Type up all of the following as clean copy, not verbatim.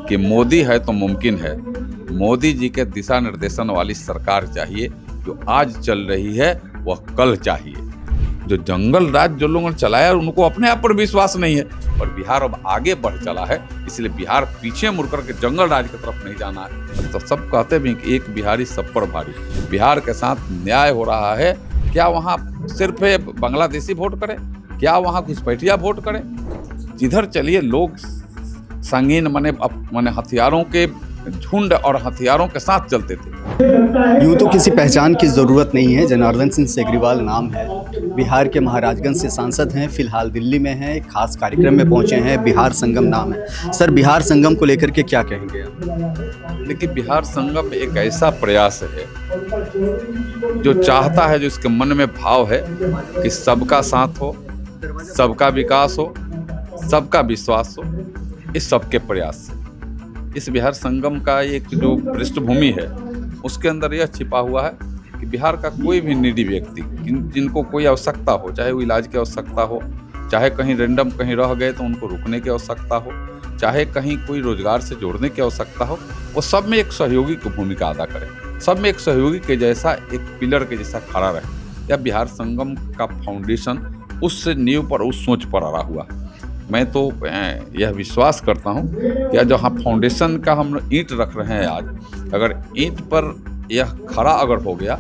कि मोदी है तो मुमकिन है। मोदी जी के दिशा निर्देशन वाली सरकार चाहिए। जो आज चल रही है वह कल चाहिए। जो जंगल राज जो लोगों ने चलाया उनको अपने आप पर विश्वास नहीं है, और बिहार अब आगे बढ़ चला है, इसलिए बिहार पीछे मुड़ करके जंगल राज की तरफ नहीं जाना है। तो सब कहते भी कि एक बिहारी सब पर भारी। बिहार के साथ न्याय हो रहा है। क्या वहाँ सिर्फ बांग्लादेशी वोट करें? क्या वहाँ घुसपैठिया वोट करें? जिधर चलिए लोग संगीन माने हथियारों के झुंड और हथियारों के साथ चलते थे। यूं तो किसी पहचान की ज़रूरत नहीं है। जनार्दन सिंह सेगरीवाल नाम है, बिहार के महाराजगंज से सांसद हैं, फिलहाल दिल्ली में हैं, एक खास कार्यक्रम में पहुंचे हैं। बिहार संगम नाम है। सर, बिहार संगम को लेकर के क्या कहेंगे आप? देखिए, बिहार संगम एक ऐसा प्रयास है जो चाहता है, जो इसके मन में भाव है कि सबका साथ हो, सबका विकास हो, सबका विश्वास हो। इस सबके प्रयास से इस बिहार संगम का एक जो पृष्ठभूमि है उसके अंदर यह छिपा हुआ है कि बिहार का कोई भी निडी व्यक्ति जिनको कोई आवश्यकता हो, चाहे वो इलाज की आवश्यकता हो, चाहे कहीं रेंडम कहीं रह गए तो उनको रुकने की आवश्यकता हो, चाहे कहीं कोई रोजगार से जोड़ने की आवश्यकता हो, वो सब में एक सहयोगी की भूमिका अदा करे, सब में एक सहयोगी के जैसा, एक पिलर के जैसा खड़ा रहे। या बिहार संगम का फाउंडेशन उस नींव पर, उस सोच पर अड़ा हुआ। मैं तो यह विश्वास करता हूँ कि जहाँ फाउंडेशन का हम ईंट रख रहे हैं आज, अगर ईंट पर यह खड़ा अगर हो गया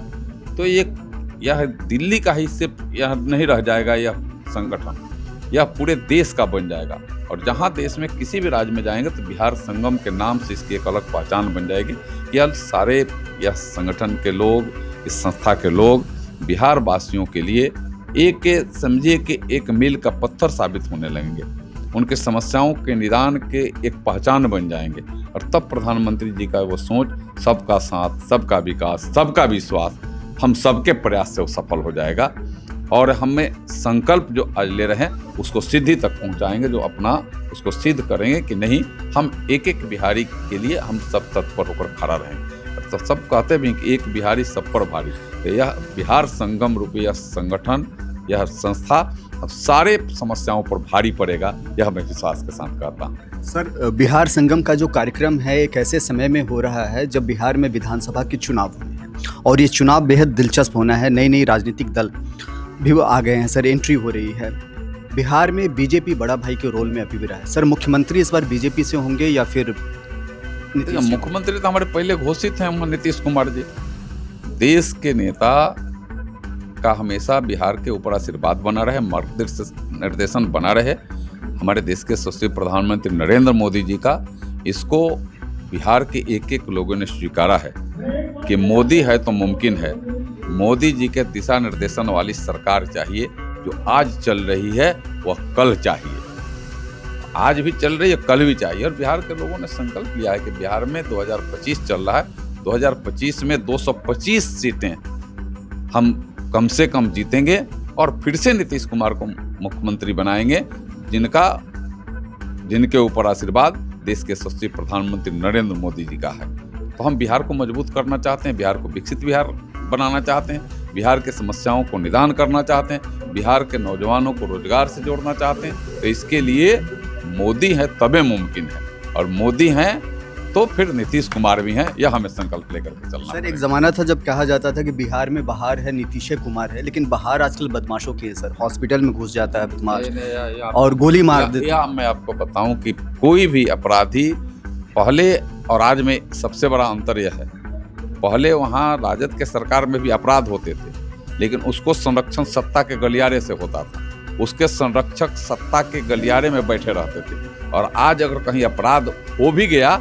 तो यह दिल्ली का ही सिर्फ यह नहीं रह जाएगा, यह संगठन यह पूरे देश का बन जाएगा। और जहाँ देश में किसी भी राज्य में जाएंगे तो बिहार संगम के नाम से इसकी एक अलग पहचान बन जाएगी। यह सारे यह संगठन के लोग, इस संस्था के लोग बिहार वासियों के लिए एक समझिए कि एक मील का पत्थर साबित होने लगेंगे। उनके समस्याओं के निदान के एक पहचान बन जाएंगे। और तब प्रधानमंत्री जी का वो सोच, सबका साथ, सबका विकास, सबका विश्वास, हम सबके प्रयास से वो सफल हो जाएगा। और हमें संकल्प जो आज ले रहे हैं उसको सिद्धि तक पहुंचाएंगे, जो अपना उसको सिद्ध करेंगे कि नहीं, हम एक एक बिहारी के लिए हम सब तत्पर होकर खड़ा रहेंगे। तो सब कहते भी कि एक बिहारी सब पर भारी। तो यह बिहार संगम रूपी यह संगठन, यह संस्था अब सारे समस्याओं पर भारी पड़ेगा, यह मैं विश्वास के साथ कहता हूँ। सर, बिहार संगम का जो कार्यक्रम है एक ऐसे समय में हो रहा है जब बिहार में विधानसभा के चुनाव हुए हैं, और ये चुनाव बेहद दिलचस्प होना है। नई नई राजनीतिक दल भी आ गए हैं सर, एंट्री हो रही है। बिहार में बीजेपी बड़ा भाई के रोल में अभी भी रहा है। सर, मुख्यमंत्री इस बार बीजेपी से होंगे या फिर मुख्यमंत्री तो हमारे पहले घोषित हैं नीतीश कुमार जी। देश के नेता का हमेशा बिहार के ऊपर आशीर्वाद बना रहे, मार्गदर्शन बना रहे। हमारे देश के यशस्वी प्रधानमंत्री नरेंद्र मोदी जी का इसको बिहार के एक एक लोगों ने स्वीकारा है कि मोदी है तो मुमकिन है। मोदी जी के दिशा निर्देशन वाली सरकार चाहिए। जो आज चल रही है वह कल चाहिए। आज भी चल रही है, कल भी चाहिए। और बिहार के लोगों ने संकल्प लिया है कि बिहार में 2025 चल रहा है, 2025 में 225 सीटें हम कम से कम जीतेंगे और फिर से नीतीश कुमार को मुख्यमंत्री बनाएंगे, जिनके ऊपर आशीर्वाद देश के यशस्वी प्रधानमंत्री नरेंद्र मोदी जी का है। तो हम बिहार को मजबूत करना चाहते हैं, बिहार को विकसित बिहार बनाना चाहते हैं, बिहार के समस्याओं को निदान करना चाहते हैं, बिहार के नौजवानों को रोजगार से जोड़ना चाहते हैं। तो इसके लिए मोदी है तबे मुमकिन है, और मोदी हैं तो फिर नीतीश कुमार भी हैं। यह हमें संकल्प लेकर के चलना। सर, एक ज़माना था जब कहा जाता था कि बिहार में बहार है, नीतीश कुमार है, लेकिन बहार आजकल बदमाशों की है सर। हॉस्पिटल में घुस जाता है बदमाश और गोली मार देता है। मैं आपको बताऊं कि कोई भी अपराधी, पहले और आज में सबसे बड़ा अंतर यह है, पहले वहाँ राजद के सरकार में भी अपराध होते थे, लेकिन उसको संरक्षण सत्ता के गलियारे से होता था। उसके संरक्षक सत्ता के गलियारे में बैठे रहते थे। और आज अगर कहीं अपराध हो भी गया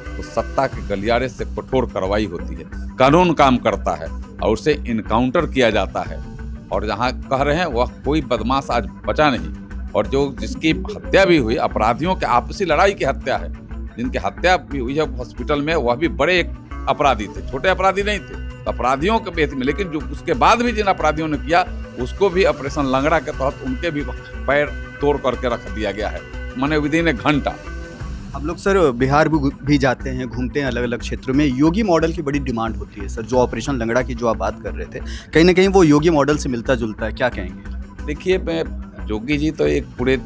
तो सत्ता के गलियारे से कठोर कार्रवाई होती है, कानून काम करता है और उसे इनकाउंटर किया जाता है। और जहाँ कह रहे हैं वह कोई बदमाश आज बचा नहीं। और जो जिसकी हत्या भी हुई, अपराधियों के आपसी लड़ाई की हत्या है, जिनकी हत्या भी हुई है हॉस्पिटल में, वह भी बड़े अपराधी थे, छोटे अपराधी नहीं थे। तो अपराधियों के बेहद में, लेकिन जो उसके बाद भी जिन अपराधियों ने किया उसको भी ऑपरेशन लंगड़ा के तहत उनके भी पैर तोड़ करके रख दिया गया है, माने विदिन एक घंटा। हम लोग सर बिहार भी जाते हैं, घूमते हैं अलग अलग क्षेत्रों में। योगी मॉडल की बड़ी डिमांड होती है सर। जो ऑपरेशन लंगड़ा की जो आप बात कर रहे थे, कहीं ना कहीं वो योगी मॉडल से मिलता जुलता है, क्या कहेंगे? देखिए, योगी जी तो एक पूरे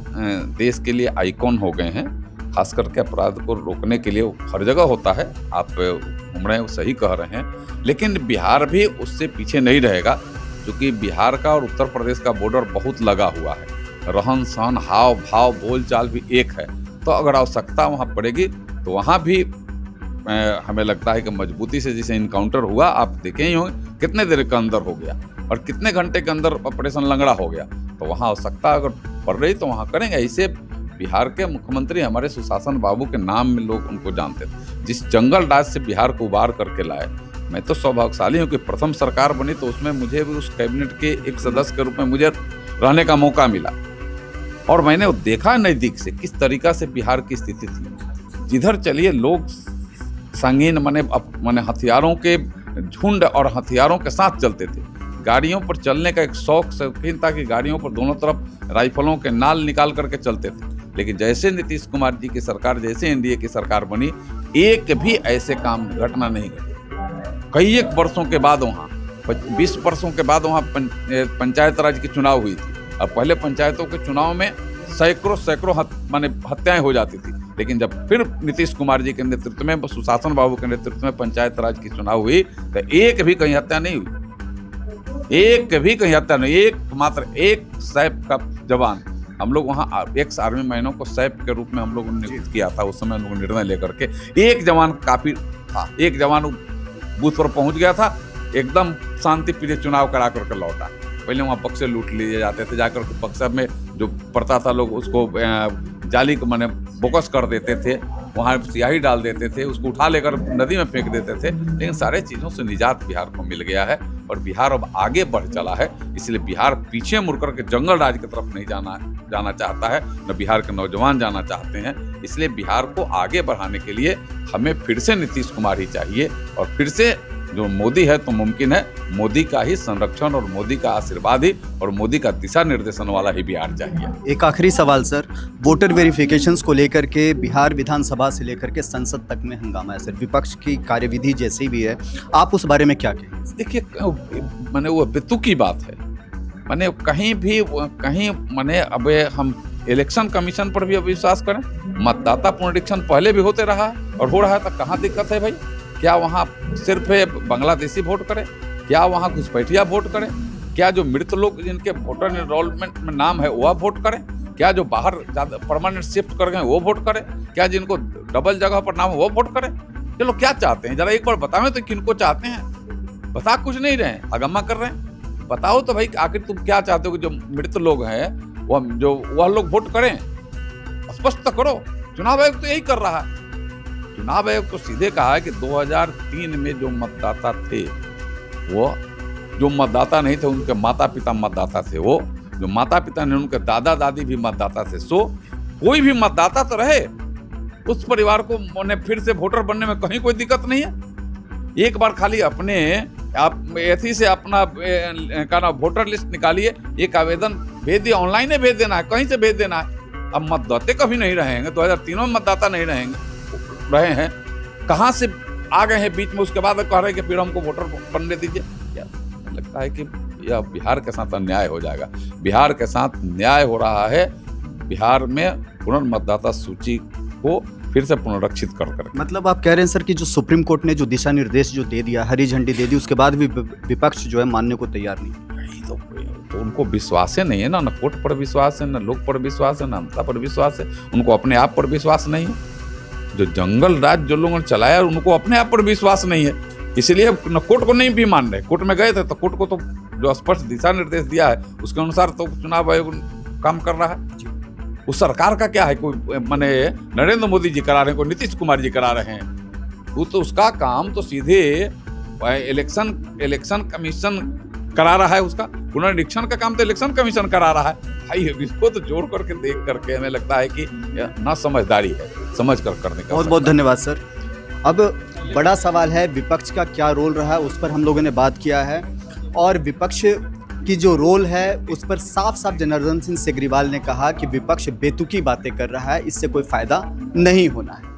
देश के लिए आइकॉन हो गए हैं। खास करके अपराध को रोकने के लिए हर जगह होता है, आप घूम रहे हैं, सही कह रहे हैं, लेकिन बिहार भी उससे पीछे नहीं रहेगा, क्योंकि बिहार का और उत्तर प्रदेश का बॉर्डर बहुत लगा हुआ है, रहन सहन, हाव भाव, बोल चाल भी एक है। तो अगर आवश्यकता वहाँ पड़ेगी तो वहाँ भी हमें लगता है कि मजबूती से जैसे इनकाउंटर हुआ, आप देखे ही होंगे कितने देर के अंदर हो गया और कितने घंटे के अंदर ऑपरेशन लंगड़ा हो गया। तो वहाँ आवश्यकता अगर पड़ रही तो वहाँ करेंगे। ऐसे बिहार के मुख्यमंत्री हमारे सुशासन बाबू के नाम में लोग उनको जानते थे, जिस जंगल राज से बिहार को उबार करके लाए। मैं तो सौभाग्यशाली हूँ कि प्रथम सरकार बनी तो उसमें मुझे भी उस कैबिनेट के एक सदस्य के रूप में मुझे रहने का मौका मिला और मैंने देखा नज़दीक से किस तरीका से बिहार की स्थिति थी। जिधर चलिए लोग संगीन माने हथियारों के झुंड और हथियारों के साथ चलते थे। गाड़ियों पर चलने का एक शौकीन था कि गाड़ियों पर दोनों तरफ राइफलों के नाल निकाल करके चलते थे। लेकिन जैसे नीतीश कुमार जी की सरकार, जैसे एनडीए की सरकार बनी, एक भी ऐसे काम घटना नहीं घटी। कई एक वर्षों के बाद वहाँ 20 वर्षों के बाद वहाँ पंचायत राज की चुनाव हुई थी। अब पहले पंचायतों के चुनाव में सैकड़ों हत्याएं हो जाती थी, लेकिन जब फिर नीतीश कुमार जी के नेतृत्व में, सुशासन बाबू के नेतृत्व में पंचायत राज की चुनाव हुई तो एक भी कहीं हत्या नहीं हुई, एक भी कहीं हत्या नहीं। मात्र एक सैप का जवान, हम लोग वहाँ एक्स आर्मी मैनों को सैप के रूप में हम लोगों ने नियुक्त किया था। उस समय हम लोग निर्णय लेकर के, एक जवान काफी था, एक जवान बूथ पर पहुंच गया था, एकदम शांति प्रिय चुनाव करा करके लौटा। पहले वहाँ बक्से लूट लिए जाते थे, जाकर के बक्सा में जो पड़ता था लोग उसको जाली को बोकस कर देते थे, वहाँ स्याही डाल देते थे, उसको उठा लेकर नदी में फेंक देते थे। लेकिन सारे चीज़ों से निजात बिहार को मिल गया है और बिहार अब आगे बढ़ चला है। इसलिए बिहार पीछे मुड़ कर के जंगल राज की तरफ नहीं जाना चाहता है, न बिहार के नौजवान जाना चाहते हैं। इसलिए बिहार को आगे बढ़ाने के लिए हमें फिर से नीतीश कुमार ही चाहिए और फिर से जो मोदी है तो मुमकिन है, मोदी का ही संरक्षण और मोदी का आशीर्वाद ही और मोदी का दिशा निर्देशन वाला ही बिहार चाहिए। एक आखिरी सवाल सर, वोटर वेरिफिकेशंस को लेकर के बिहार विधानसभा से लेकर के संसद तक में हंगामा है सर, विपक्ष की कार्यविधि जैसी भी है, आप उस बारे में क्या कहेंगे? देखिए, वो बेतुकी बात है, कहीं अब हम इलेक्शन कमीशन पर भी विश्वास करें। मतदाता पुनरीक्षण पहले भी होते रहा है और हो रहा है, तो कहाँ दिक्कत है भाई? क्या वहाँ सिर्फ बांग्लादेशी वोट करें? क्या वहाँ घुसपैठिया वोट करें? क्या जो मृत लोग जिनके वोटर एनरोलमेंट में नाम है वह वोट करें? क्या जो बाहर परमानेंट शिफ्ट कर गए वो वोट करें? क्या जिनको डबल जगह पर नाम है वो वोट करें? ये लोग क्या चाहते हैं जरा एक बार बताओ तो, किनको चाहते हैं? बता कुछ नहीं रहे, अगम्मा कर रहे हैं। बताओ तो भाई, आखिर तुम क्या चाहते हो कि जो मृत लोग हैं वह लोग वोट करें? स्पष्ट तो करो। चुनाव आयोग तो यही कर रहा है। चुनाव आयोग तो सीधे कहा है कि 2003 में जो मतदाता थे, वो जो मतदाता नहीं थे उनके माता पिता मतदाता थे, वो जो माता पिता ने उनके दादा दादी भी मतदाता थे। सो कोई भी मतदाता तो रहे, उस परिवार को फिर से वोटर बनने में कहीं कोई दिक्कत नहीं है। एक बार खाली अपने आप ऐसी से अपना वोटर लिस्ट निकालिए, एक आवेदन भेज दिया, ऑनलाइन भेज देना है, कहीं से भेज देना है। अब मतदाता कभी नहीं रहेंगे, 2003 में मतदाता नहीं रहे हैं, कहाँ से आ गए हैं बीच में, उसके बाद कह रहे हैं कि फिर हमको वोटर बनने दीजिए। यार लगता है कि यह बिहार के साथ अन्याय हो जाएगा। बिहार के साथ न्याय हो रहा है। बिहार में पुनर्मतदाता सूची को फिर से पुनरीक्षित कर मतलब आप कह रहे हैं सर कि जो सुप्रीम कोर्ट ने जो दिशा निर्देश जो दे दिया, हरी झंडी दे दी, उसके बाद भी विपक्ष जो है मानने को तैयार नहीं। तो उनको विश्वास ही नहीं है ना कोर्ट पर विश्वास है, ना लोग पर विश्वास है, ना जनता पर विश्वास है, उनको अपने आप पर विश्वास नहीं है। जो जंगल राज जो लोगों ने चलाया उनको अपने आप पर विश्वास नहीं है, इसलिए न कोर्ट को नहीं भी मान रहे। कोर्ट में गए थे तो कोर्ट को तो जो स्पष्ट दिशा निर्देश दिया है उसके अनुसार तो चुनाव आयोग काम कर रहा है। उस सरकार का क्या है, कोई नरेंद्र मोदी जी करा रहे हैं, कोई नीतीश कुमार जी करा रहे हैं? वो तो उसका काम तो सीधे इलेक्शन कमीशन करा रहा है, उसका पुनरीक्षण का काम तो इलेक्शन कमीशन करा रहा है। भाई इसको तो जोड़ करके देख करके हमें लगता है कि ना समझदारी है, समझ कर करने का। बहुत बहुत धन्यवाद सर। अब बड़ा सवाल है विपक्ष का क्या रोल रहा है, उस पर हम लोगों ने बात किया है और विपक्ष की जो रोल है उस पर साफ साफ जनार्दन सिंह सिग्रीवाल ने कहा कि विपक्ष बेतुकी बातें कर रहा है, इससे कोई फायदा नहीं होना है।